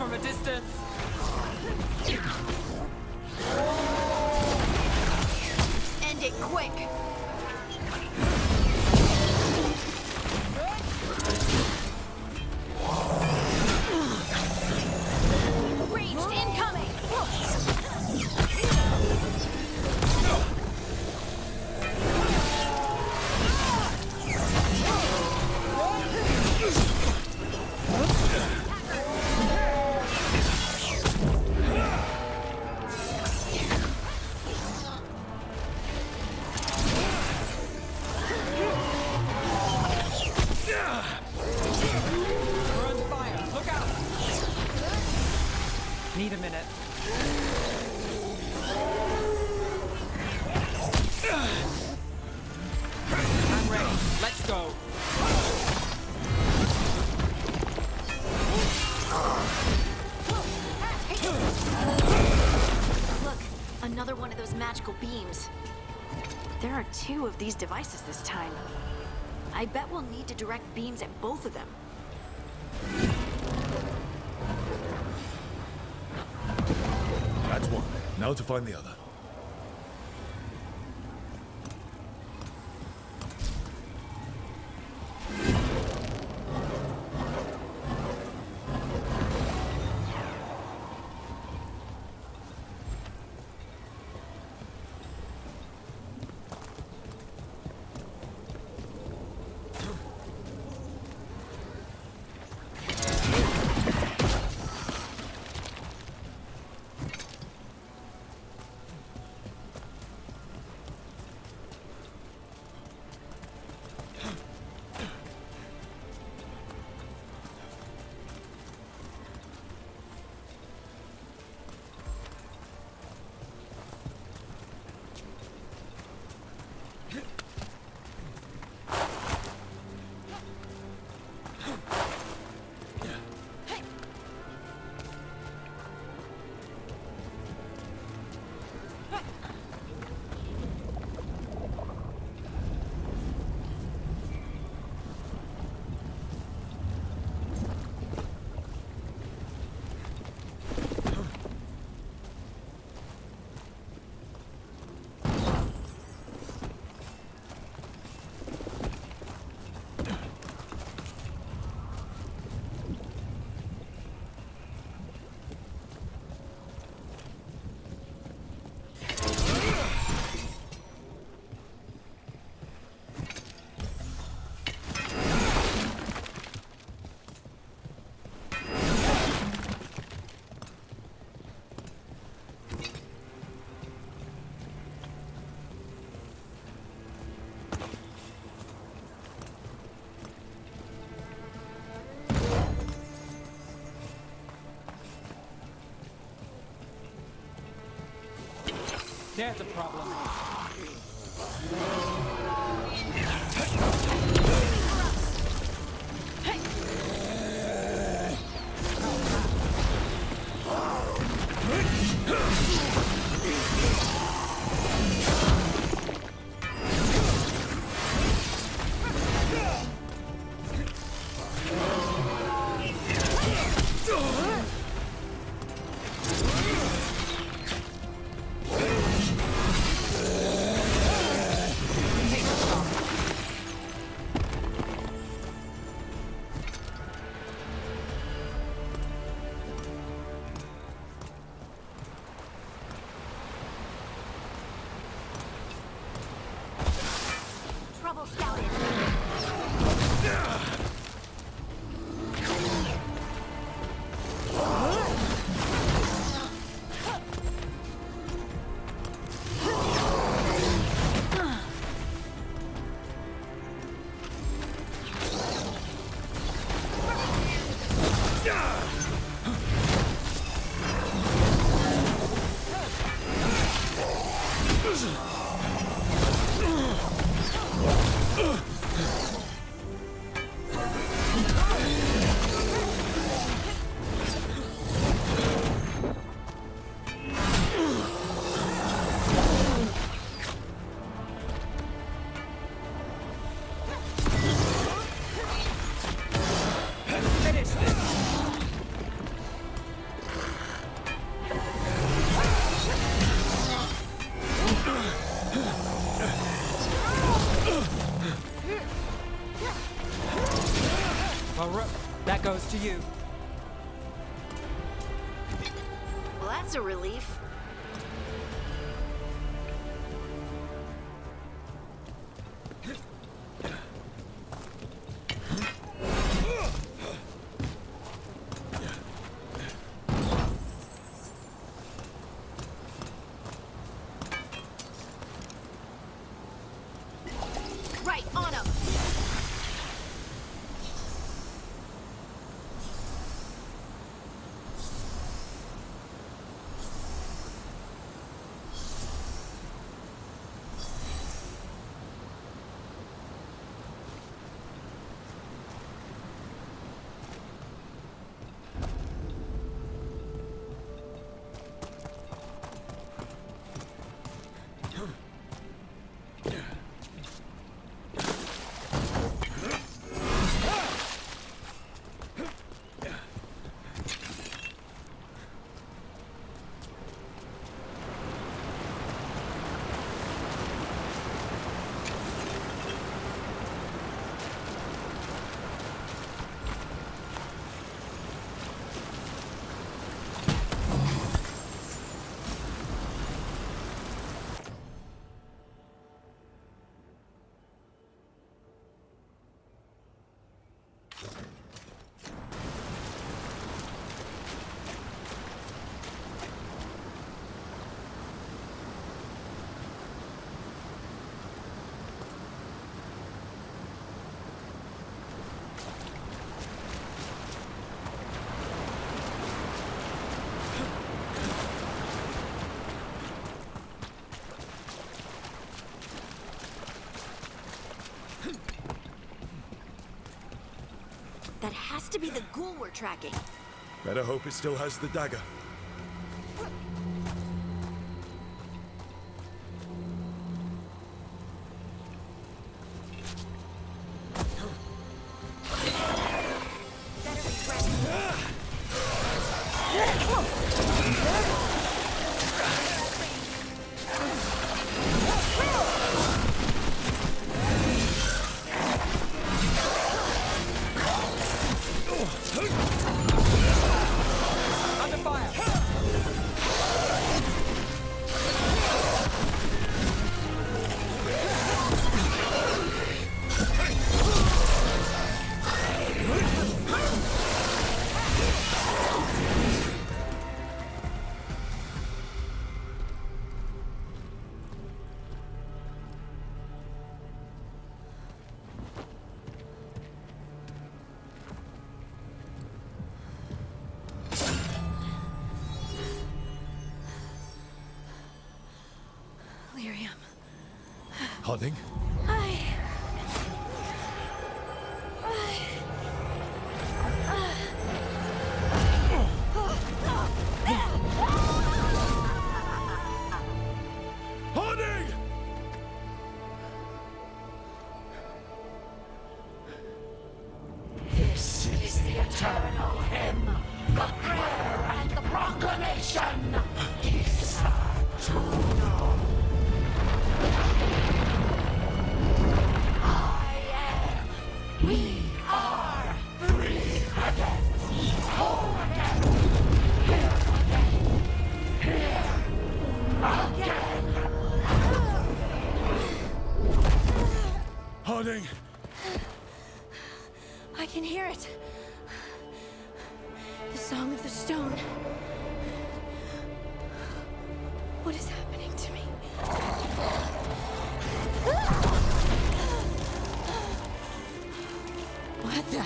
from a distance. End it quick. Ranged incoming. We're under fire. Look out. Need a minute. I'm ready. Let's go. Look, another one of those magical beams. There are 2 of these devices this time. I bet we'll need to direct beams at both of them. That's one. Now to find the other. There's a problem. to you. Well, that's a relief. Right, on him! That has to be the ghoul we're tracking. Better hope it still has the dagger. Better be ready. Under fire! Lyrium. Harding? Harding! This is the eternal hymn, the prayer and the proclamation. Isatuno. I am. We are free again. Whole again. Here again. Harding! I can hear it. The song of the stone. What is happening to me? What the?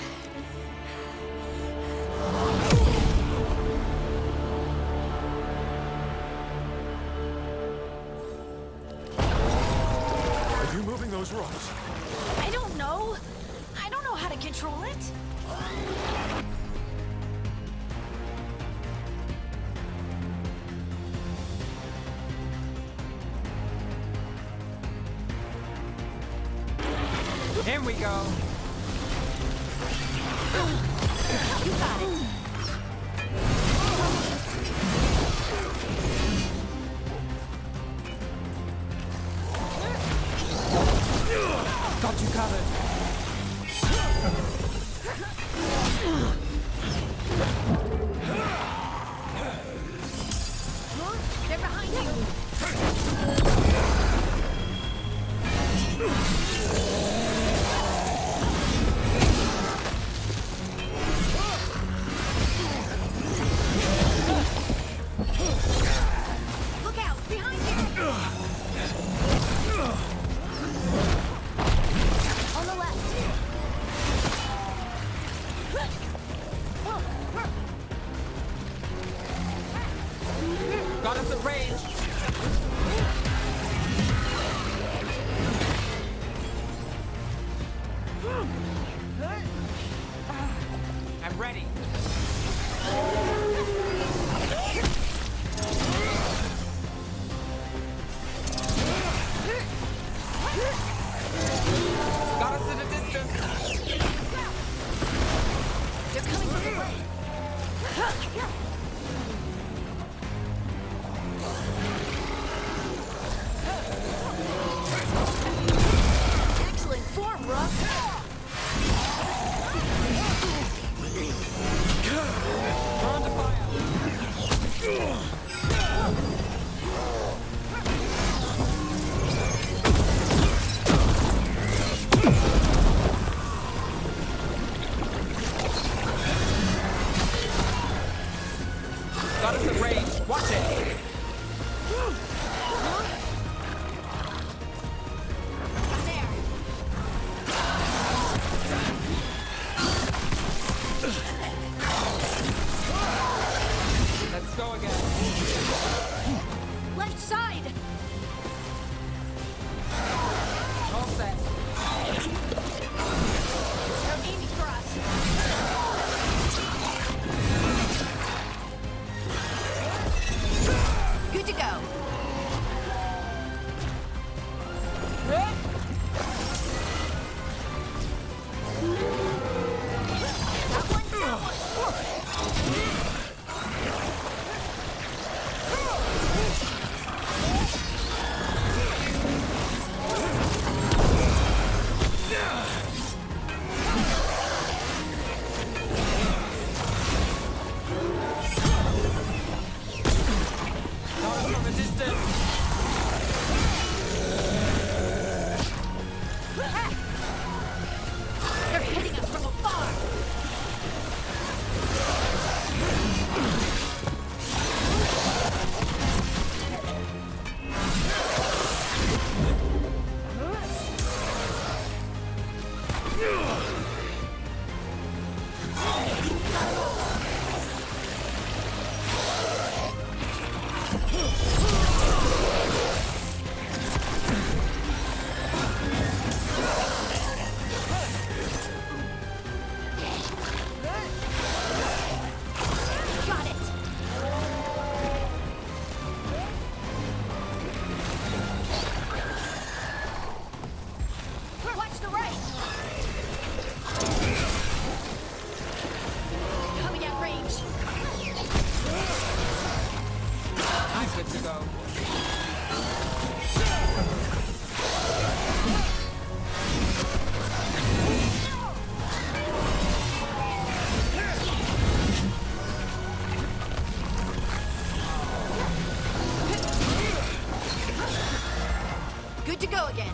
Are you moving those rocks? I don't know. I don't know how to control it. In we go. You got it. Got you covered. Got us at range. I'm ready. Got us at a distance. They're coming from the way. Excellent form, Ruff. We're under fire. Got us at range. Watch it. There. Let's go again. Left side. All set. They're aiming for us. Good to go. That one. Got us from a distance. They're hitting us from afar. Got it. Watch the right. Coming at range. I'm good to go. Good to go again.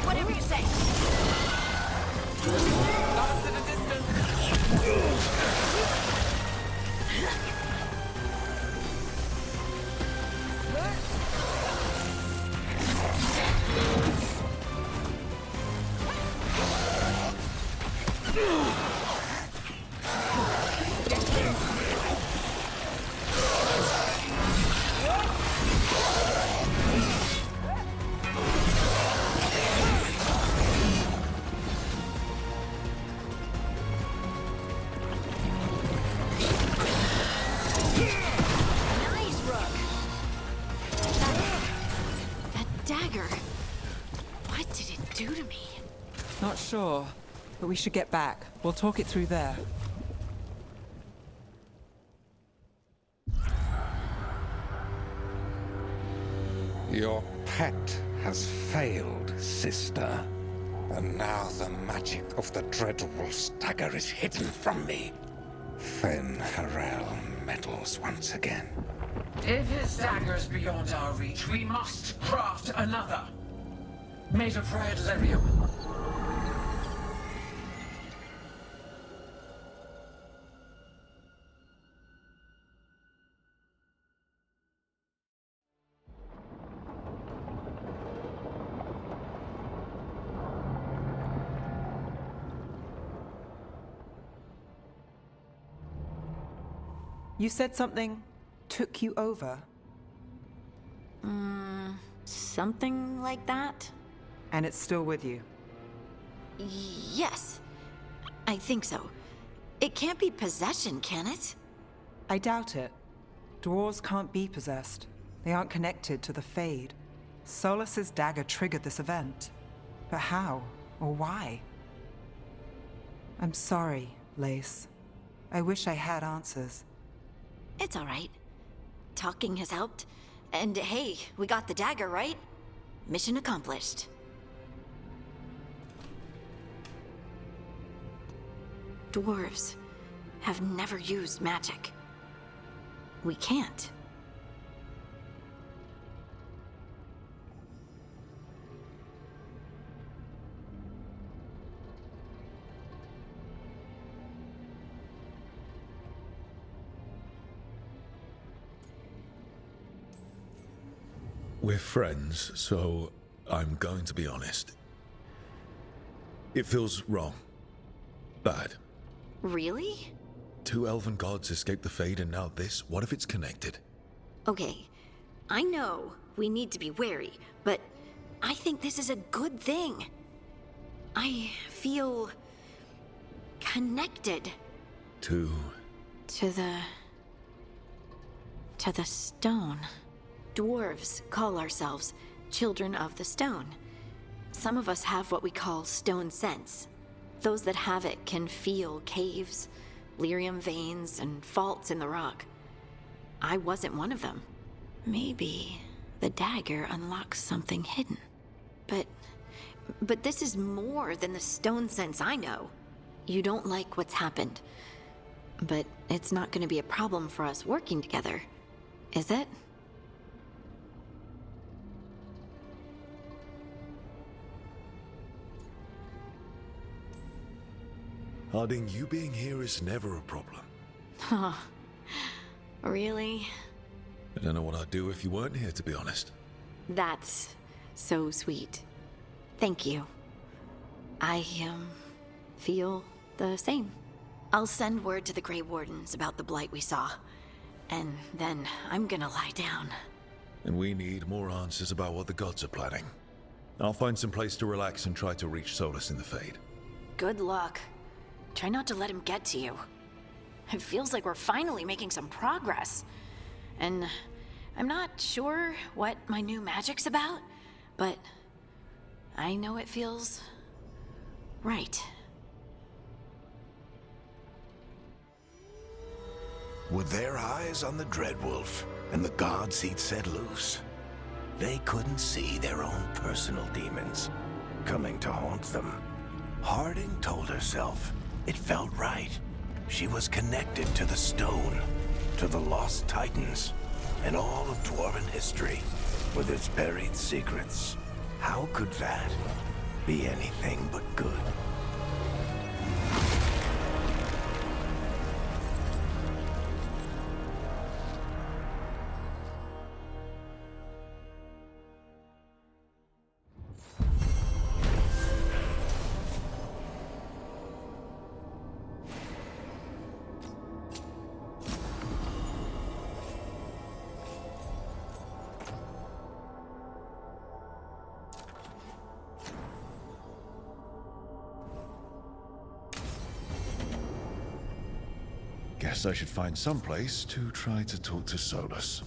Whatever you say. Got us at a distance. Nice, Rook. That dagger. What did it do to me? Not sure, but we should get back. We'll talk it through there. Your pet has failed, sister. And now the magic of the dreadful stagger is hidden from me. Fen Harel meddles once again. If his dagger's beyond our reach, we must craft another. Made of red lyrium. You said something took you over, Something like that? and it's still with you. Yes. I think so. It can't be possession, can it? I doubt it. Dwarves can't be possessed. They aren't connected to the Fade. Solus's dagger triggered this event. But how? Or why? I'm sorry, Lace. I wish I had answers. It's all right. Talking has helped. And hey, we got the dagger, right? Mission accomplished. Dwarves have never used magic. We can't. We're friends, so I'm going to be honest. It feels wrong. Bad. Really? 2 elven gods escaped the Fade and now this? What if it's connected? Okay, I know we need to be wary, but I think this is a good thing. I feel connected To to the stone. Dwarves call ourselves children of the stone. Some of us have what we call stone sense. Those that have it can feel caves, lyrium veins, and faults in the rock. I wasn't one of them. Maybe the dagger unlocks something hidden. But this is more than the stone sense I know. You don't like what's happened. But it's not going to be a problem for us working together, is it? Harding, you being here is never a problem. Oh, really? I don't know what I'd do if you weren't here, to be honest. That's so sweet. Thank you. I, feel the same. I'll send word to the Grey Wardens about the blight we saw. And then I'm gonna lie down. And we need more answers about what the gods are planning. I'll find some place to relax and try to reach Solus in the Fade. Good luck. Try not to let him get to you. It feels like we're finally making some progress. And I'm not sure what my new magic's about, but I know it feels right. With their eyes on the Dreadwolf and the gods he'd set loose, they couldn't see their own personal demons coming to haunt them. Harding told herself it felt right. She was connected to the stone, to the lost titans, and all of Dwarven history, with its buried secrets. How could that be anything but good? Guess I should find some place to try to talk to Solus.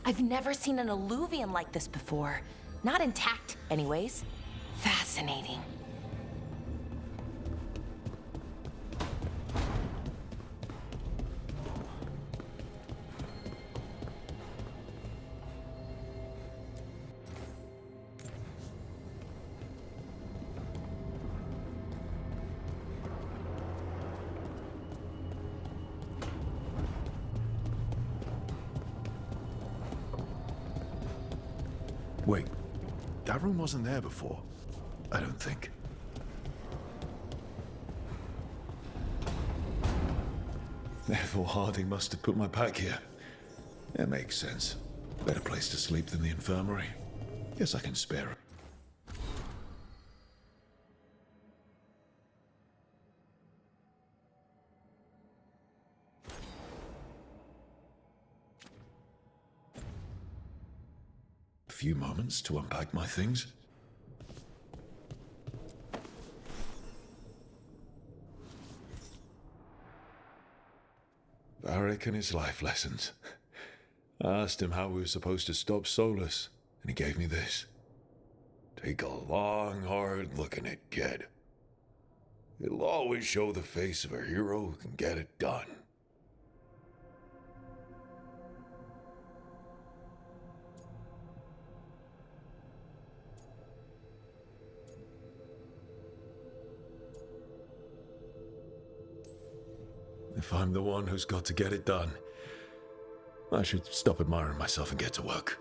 I've never seen an alluvium like this before. Not intact, anyways. Fascinating. Wait, that room wasn't there before. I don't think. Therefore, Harding must have put my pack here. That makes sense. Better place to sleep than the infirmary. Guess I can spare it. A few moments to unpack my things. Varric and his life lessons. I asked him how we were supposed to stop Solus, and he gave me this. Take a long, hard look in it, kid. It'll always show the face of a hero who can get it done. If I'm the one who's got to get it done, I should stop admiring myself and get to work.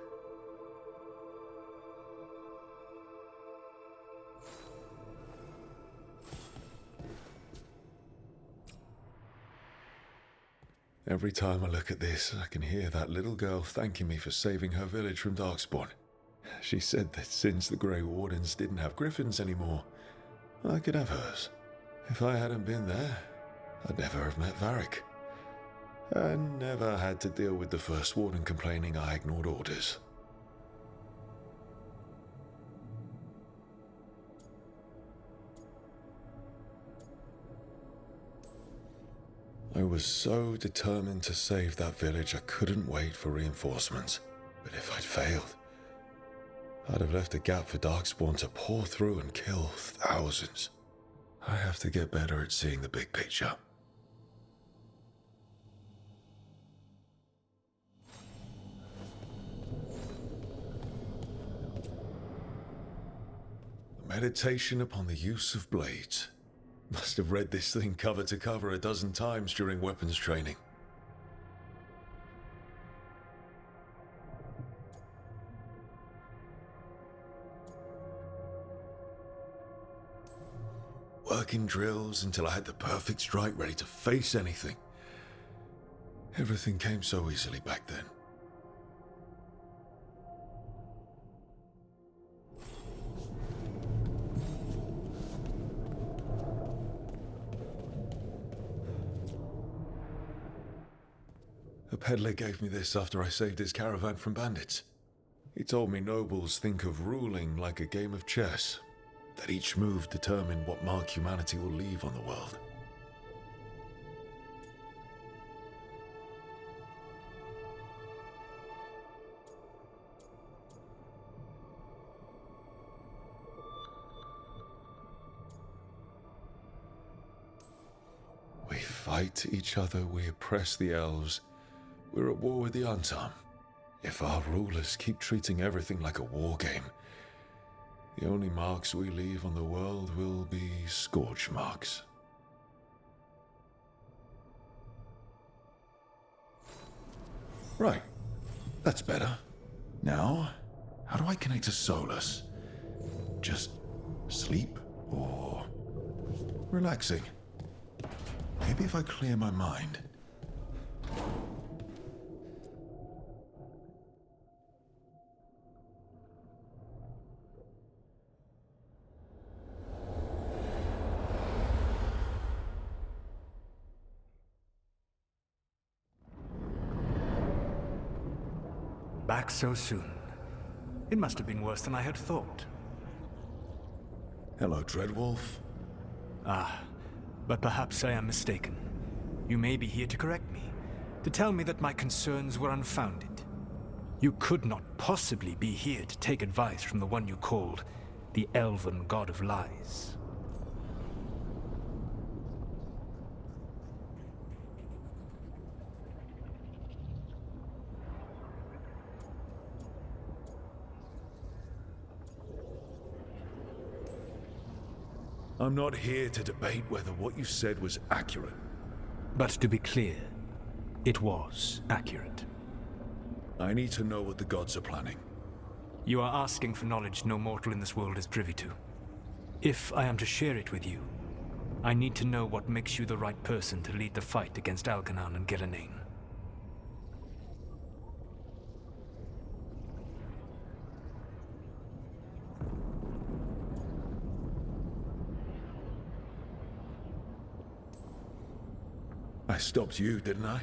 Every time I look at this, I can hear that little girl thanking me for saving her village from Darkspawn. She said that since the Grey Wardens didn't have griffins anymore, I could have hers. If I hadn't been there, I'd never have met Varric. And never had to deal with the First Warden complaining I ignored orders. I was so determined to save that village I couldn't wait for reinforcements. But if I'd failed, I'd have left a gap for Darkspawn to pour through and kill thousands. I have to get better at seeing the big picture. Meditation upon the use of blades. Must have read this thing cover to cover a dozen times during weapons training. Working drills until I had the perfect strike ready to face anything. Everything came so easily back then. A peddler gave me this after I saved his caravan from bandits. He told me nobles think of ruling like a game of chess, that each move determined what mark humanity will leave on the world. We fight each other, we oppress the elves. We're at war with the Untarm. If our rulers keep treating everything like a war game, the only marks we leave on the world will be scourge marks. Right. That's better. Now, how do I connect to Solus? Just sleep or relaxing? Maybe if I clear my mind. Back so soon. It must have been worse than I had thought. Hello, Dreadwolf. Ah, but perhaps I am mistaken. You may be here to correct me, to tell me that my concerns were unfounded. You could not possibly be here to take advice from the one you called the Elven God of Lies. I'm not here to debate whether what you said was accurate. But to be clear, it was accurate. I need to know what the gods are planning. You are asking for knowledge no mortal in this world is privy to. If I am to share it with you, I need to know what makes you the right person to lead the fight against Algernon and Gillenane. I stopped you, didn't I?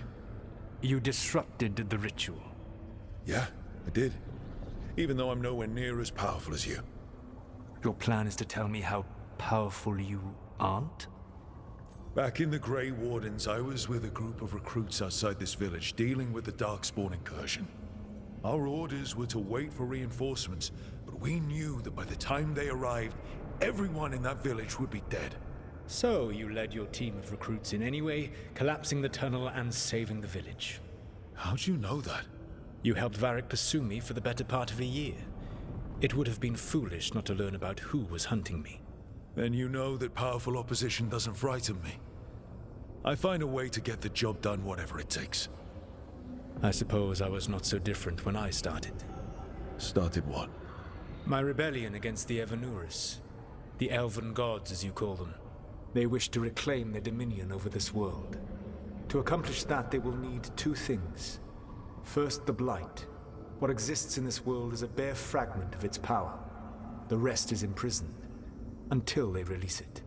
You disrupted the ritual. Yeah, I did. Even though I'm nowhere near as powerful as you. Your plan is to tell me how powerful you aren't? Back in the Grey Wardens, I was with a group of recruits outside this village dealing with the Darkspawn incursion. Our orders were to wait for reinforcements, but we knew that by the time they arrived, everyone in that village would be dead. So you led your team of recruits in anyway, collapsing the tunnel and saving the village. How'd you know that? You helped Varric pursue me for the better part of a year. It would have been foolish not to learn about who was hunting me. Then you know that powerful opposition doesn't frighten me. I find a way to get the job done whatever it takes. I suppose I was not so different when I started. Started what? My rebellion against the Evanuris. The Elven Gods, as you call them. They wish to reclaim their dominion over this world. To accomplish that, they will need two things. First, the Blight. What exists in this world is a bare fragment of its power. The rest is imprisoned, until they release it.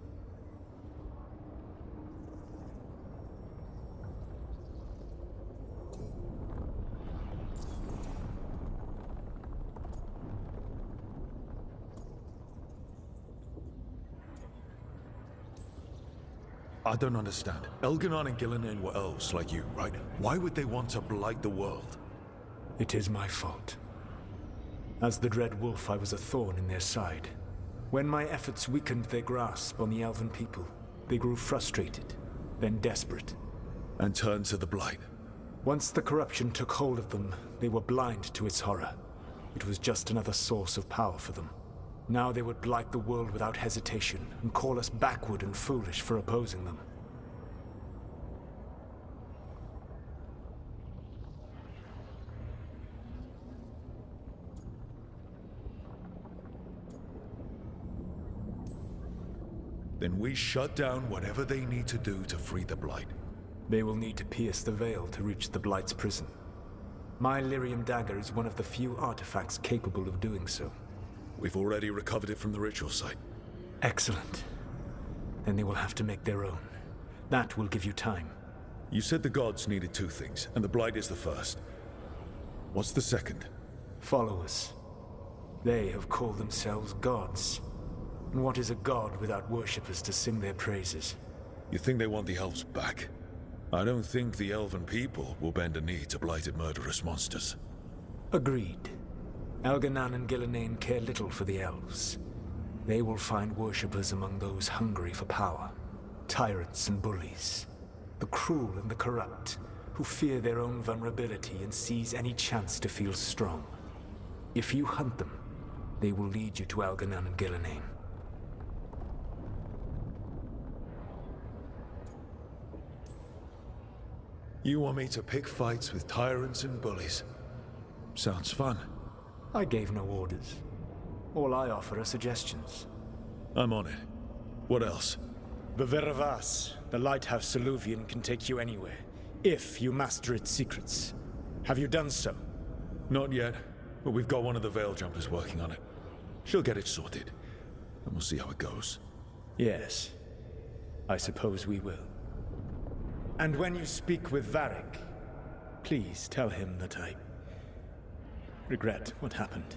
I don't understand. Elgernon and Gillenane were elves like you, right? Why would they want to blight the world? It is my fault. As the Dread Wolf, I was a thorn in their side. When my efforts weakened their grasp on the Elven people, they grew frustrated, then desperate. And turned to the Blight. Once the corruption took hold of them, they were blind to its horror. It was just another source of power for them. Now they would blight the world without hesitation, and call us backward and foolish for opposing them. Then we shut down whatever they need to do to free the Blight. They will need to pierce the veil to reach the Blight's prison. My Lyrium dagger is one of the few artifacts capable of doing so. We've already recovered it from the ritual site. Excellent. Then they will have to make their own. That will give you time. You said the gods needed two things, and the Blight is the first. What's the second? Followers. They have called themselves gods. And what is a god without worshippers to sing their praises? You think they want the elves back? I don't think the elven people will bend a knee to blighted murderous monsters. Agreed. Algernon and Gillenane care little for the elves. They will find worshippers among those hungry for power. Tyrants and bullies. The cruel and the corrupt, who fear their own vulnerability and seize any chance to feel strong. If you hunt them, they will lead you to Algernon and Gillenane. You want me to pick fights with tyrants and bullies? Sounds fun. I gave no orders. All I offer are suggestions. I'm on it. What else? Viveravas, the lighthouse Soluvian, can take you anywhere, if you master its secrets. Have you done so? Not yet, but we've got one of the Veil Jumpers working on it. She'll get it sorted, and we'll see how it goes. Yes, I suppose we will. And when you speak with Varric, please tell him that I regret what happened.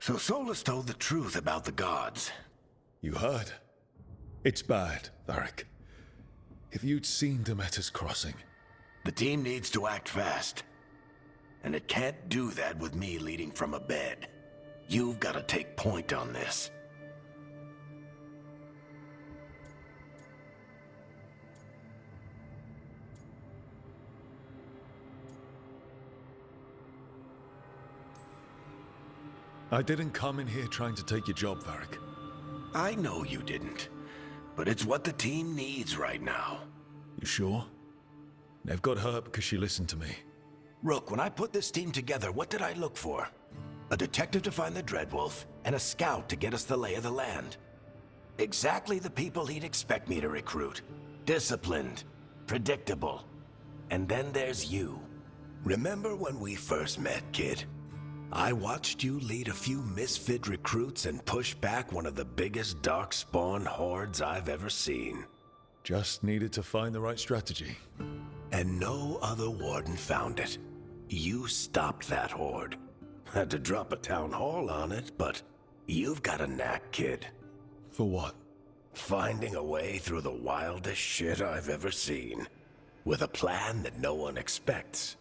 So Solus told the truth about the gods. You heard? It's bad, Varric. If you'd seen Demeter's crossing... The team needs to act fast. And it can't do that with me leading from a bed. You've got to take point on this. I didn't come in here trying to take your job, Varric. I know you didn't. But it's what the team needs right now. You sure? Nev got hurt because she listened to me. Rook, when I put this team together, what did I look for? A detective to find the Dreadwolf, and a scout to get us the lay of the land. Exactly the people he'd expect me to recruit. Disciplined, predictable. And then there's you. Remember when we first met, kid? I watched you lead a few misfit recruits and push back one of the biggest darkspawn hordes I've ever seen. Just needed to find the right strategy. And no other warden found it. You stopped that horde. Had to drop a town hall on it, but you've got a knack, kid. For what? Finding a way through the wildest shit I've ever seen. With a plan that no one expects.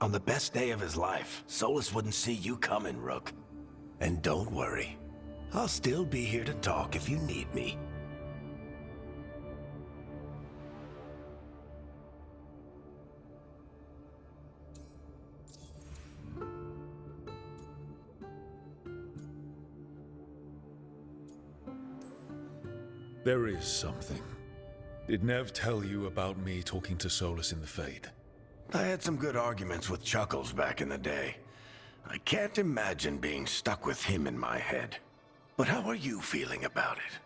On the best day of his life, Solus wouldn't see you coming, Rook. And don't worry. I'll still be here to talk if you need me. There is something. Did Nev tell you about me talking to Solus in the Fade? I had some good arguments with Chuckles back in the day. I can't imagine being stuck with him in my head. But how are you feeling about it?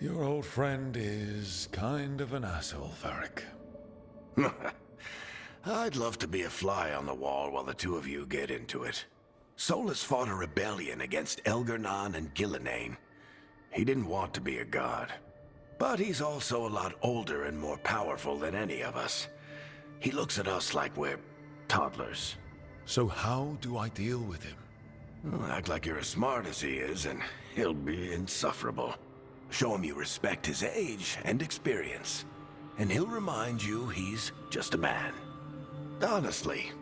Your old friend is kind of an asshole, Varric. I'd love to be a fly on the wall while the two of you get into it. Solus fought a rebellion against Elgar'nan and Gillenane. He didn't want to be a god. But he's also a lot older and more powerful than any of us. He looks at us like we're toddlers. So how do I deal with him? Well, act like you're as smart as he is, and he'll be insufferable. Show him you respect his age and experience, and he'll remind you he's just a man. Honestly,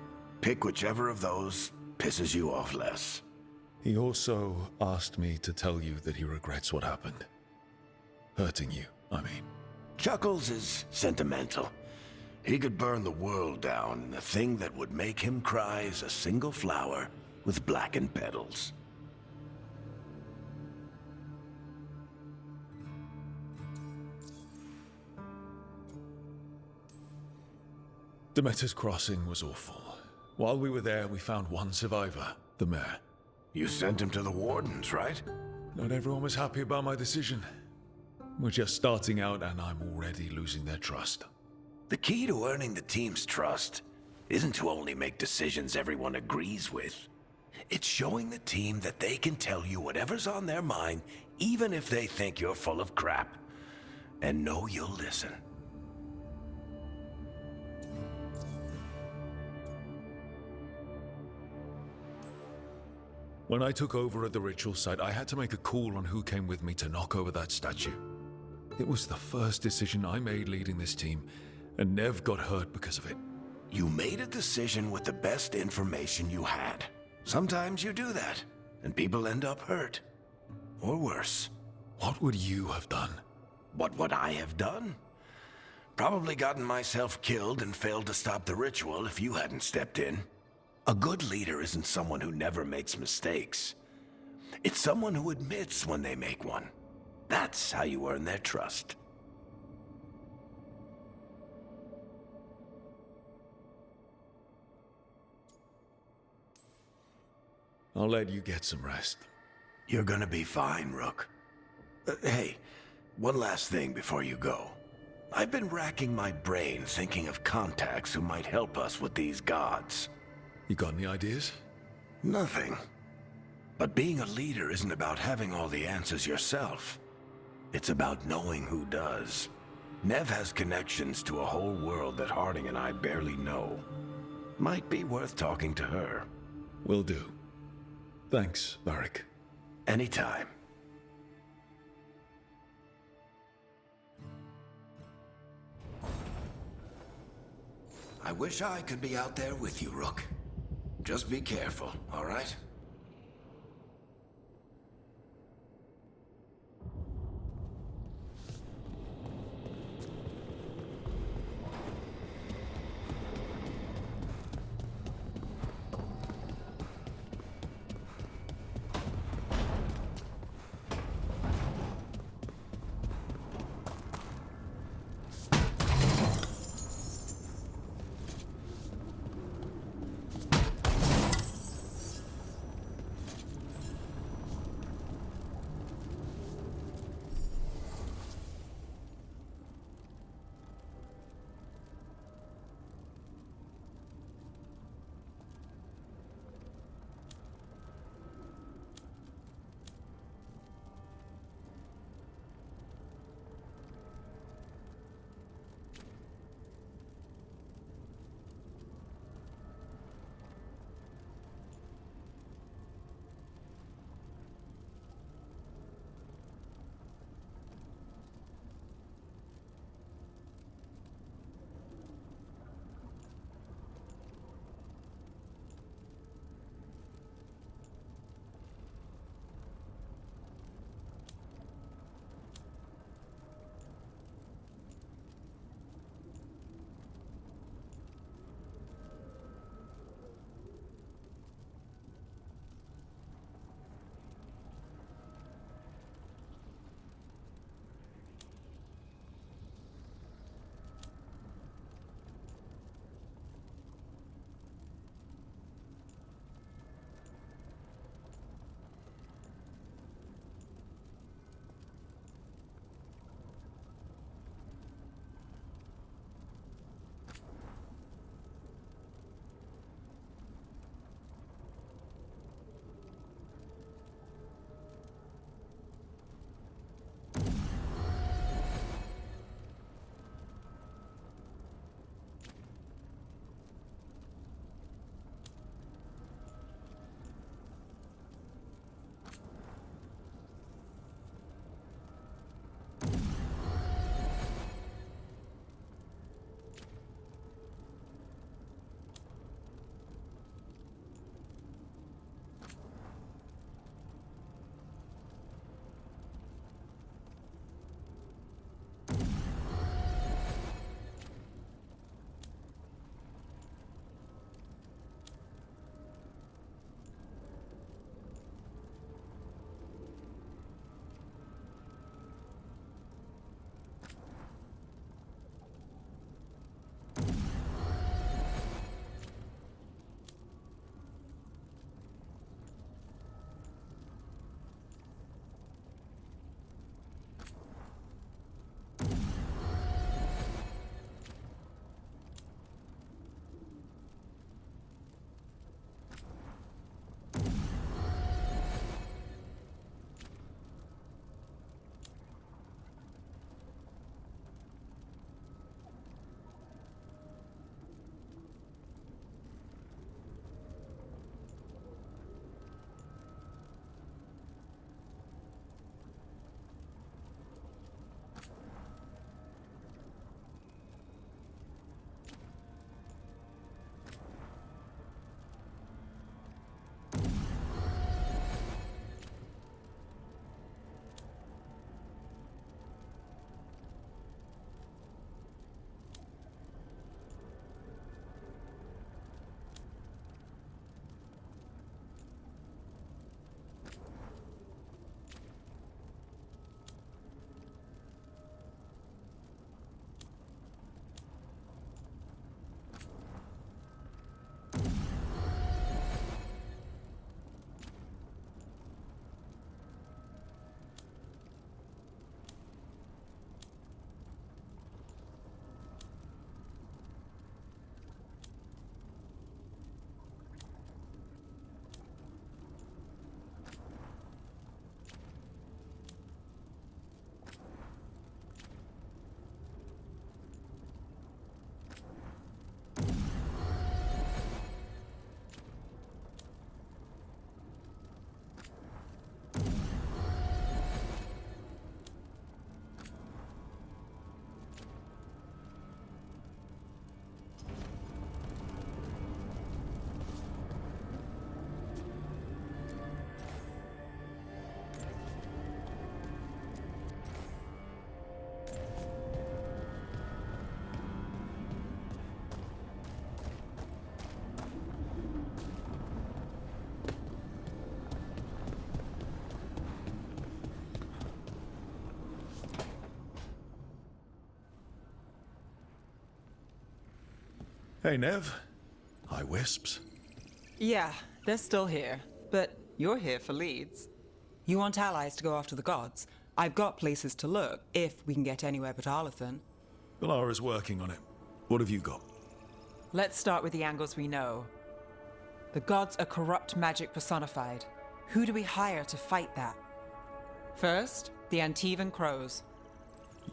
pick whichever of those pisses you off less. He also asked me to tell you that he regrets what happened. Hurting you, I mean. Chuckles is sentimental. He could burn the world down, and the thing that would make him cry is a single flower with blackened petals. Demeter's crossing was awful. While we were there, we found one survivor, the mayor. You sent him to the wardens, right? Not everyone was happy about my decision. We're just starting out and I'm already losing their trust. The key to earning the team's trust isn't to only make decisions everyone agrees with. It's showing the team that they can tell you whatever's on their mind, even if they think you're full of crap. And know you'll listen. When I took over at the ritual site, I had to make a call on who came with me to knock over that statue. It was the first decision I made leading this team, and Nev got hurt because of it. You made a decision with the best information you had. Sometimes you do that, and people end up hurt. Or worse. What would you have done? What would I have done? Probably gotten myself killed and failed to stop the ritual if you hadn't stepped in. A good leader isn't someone who never makes mistakes. It's someone who admits when they make one. That's how you earn their trust. I'll let you get some rest. You're gonna be fine, Rook. Hey, one last thing before you go. I've been racking my brain thinking of contacts who might help us with these gods. You got any ideas? Nothing. But being a leader isn't about having all the answers yourself. It's about knowing who does. Nev has connections to a whole world that Harding and I barely know. Might be worth talking to her. Will do. Thanks, Varric. Anytime. I wish I could be out there with you, Rook. Just be careful, all right? Hey, Nev. Hi, Wisps. Yeah, they're still here, but you're here for leads. You want allies to go after the gods? I've got places to look, if we can get anywhere but Arlathan. Valara's working on it. What have you got? Let's start with the angles we know. The gods are corrupt magic personified. Who do we hire to fight that? First, the Antivan Crows.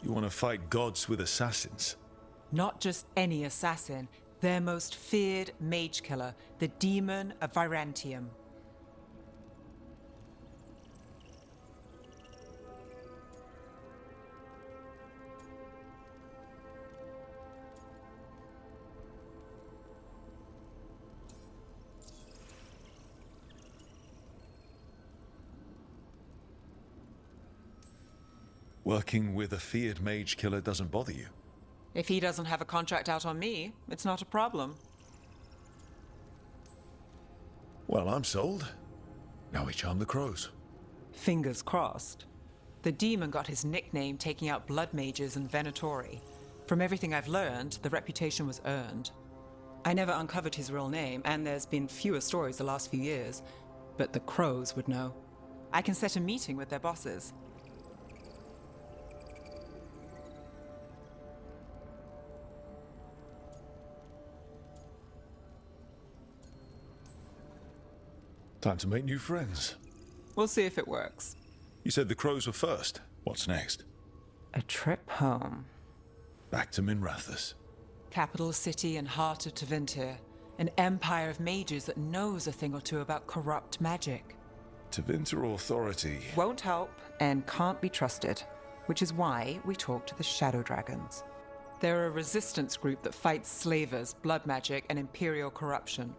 You want to fight gods with assassins? Not just any assassin, their most feared mage killer, the Demon of Virantium. Working with a feared mage killer doesn't bother you? If he doesn't have a contract out on me, it's not a problem. Well, I'm sold. Now we charm the crows. Fingers crossed. The demon got his nickname taking out blood mages and Venatori. From everything I've learned, the reputation was earned. I never uncovered his real name, and there's been fewer stories the last few years, but the crows would know. I can set a meeting with their bosses. Time to make new friends. We'll see if it works. You said the crows were first. What's next? A trip home. Back to Minrathous. Capital city and heart of Tevinter. An empire of mages that knows a thing or two about corrupt magic. Tevinter Authority. Won't help and can't be trusted, which is why we talk to the Shadow Dragons. They're a resistance group that fights slavers, blood magic, and imperial corruption.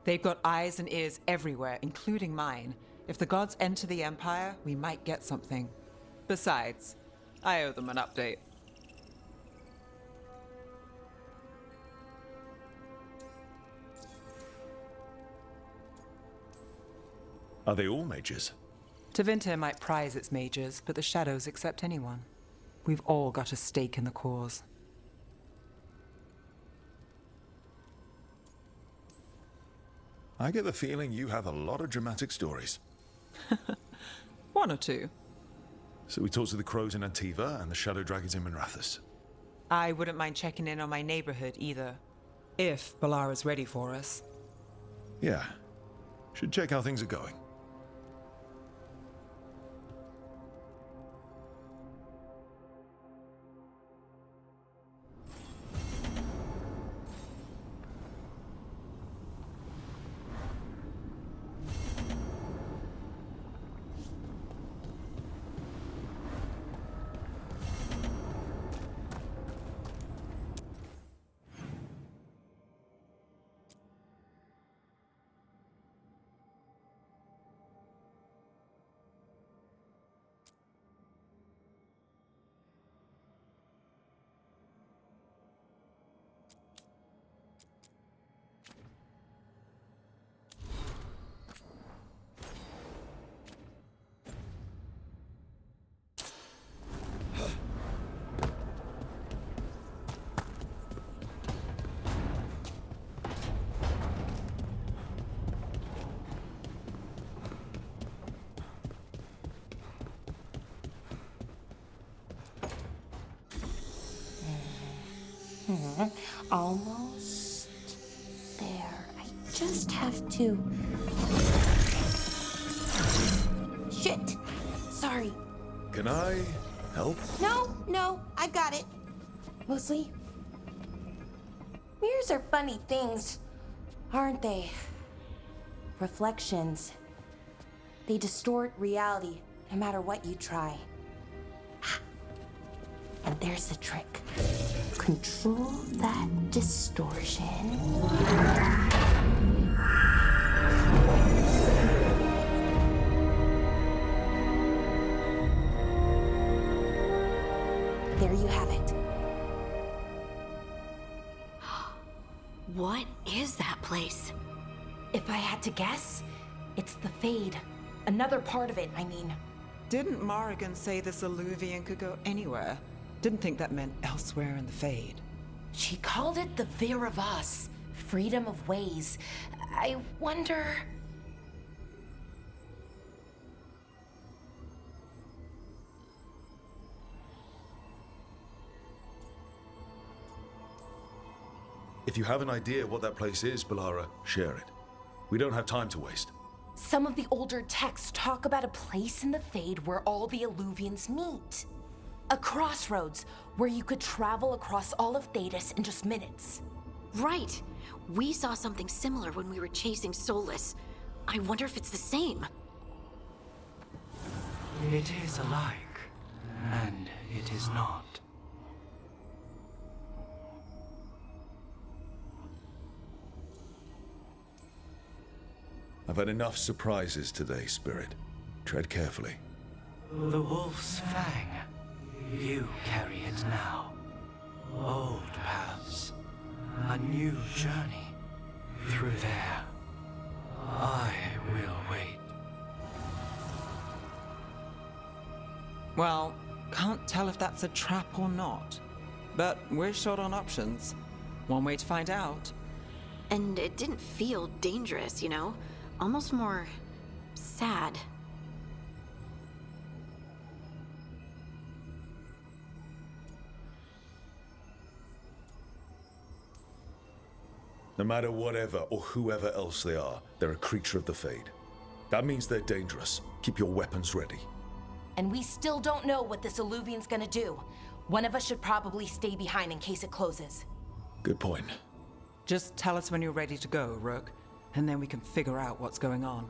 They've got eyes and ears everywhere, including mine. If the gods enter the Empire, we might get something. Besides, I owe them an update. Are they all mages? Tevinter might prize its mages, but the Shadows accept anyone. We've all got a stake in the cause. I get the feeling you have a lot of dramatic stories. One or two. So we talked to the crows in Antiva and the shadow dragons in Minrathous. I wouldn't mind checking in on my neighborhood either. If Balara's ready for us. Yeah. Should check how things are going. Almost there. I just have to... Shit! Sorry. Can I help? No, I've got it. Mostly. Mirrors are funny things, aren't they? Reflections. They distort reality, no matter what you try. And there's the trick. Control that distortion. There you have it. What is that place? If I had to guess, it's the Fade. Another part of it, I mean. Didn't Morrigan say this Alluvian could go anywhere? Didn't think that meant elsewhere in the Fade. She called it the Veer of Us, freedom of ways. I wonder... If you have an idea what that place is, Balara, share it. We don't have time to waste. Some of the older texts talk about a place in the Fade where all the Illuvians meet. A crossroads where you could travel across all of Thedas in just minutes. Right. We saw something similar when we were chasing Solus. I wonder if it's the same. It is alike, and it is not. I've had enough surprises today, Spirit. Tread carefully. The Wolf's Fang. You carry it now. Old paths. A new journey. Through there. I will wait. Well, can't tell if that's a trap or not. But we're short on options. One way to find out. And it didn't feel dangerous, you know? Almost more... sad. No matter whatever or whoever else they are, they're a creature of the Fade. That means they're dangerous. Keep your weapons ready. And we still don't know what this Illuvian's gonna do. One of us should probably stay behind in case it closes. Good point. Just tell us when you're ready to go, Rook, and then we can figure out what's going on.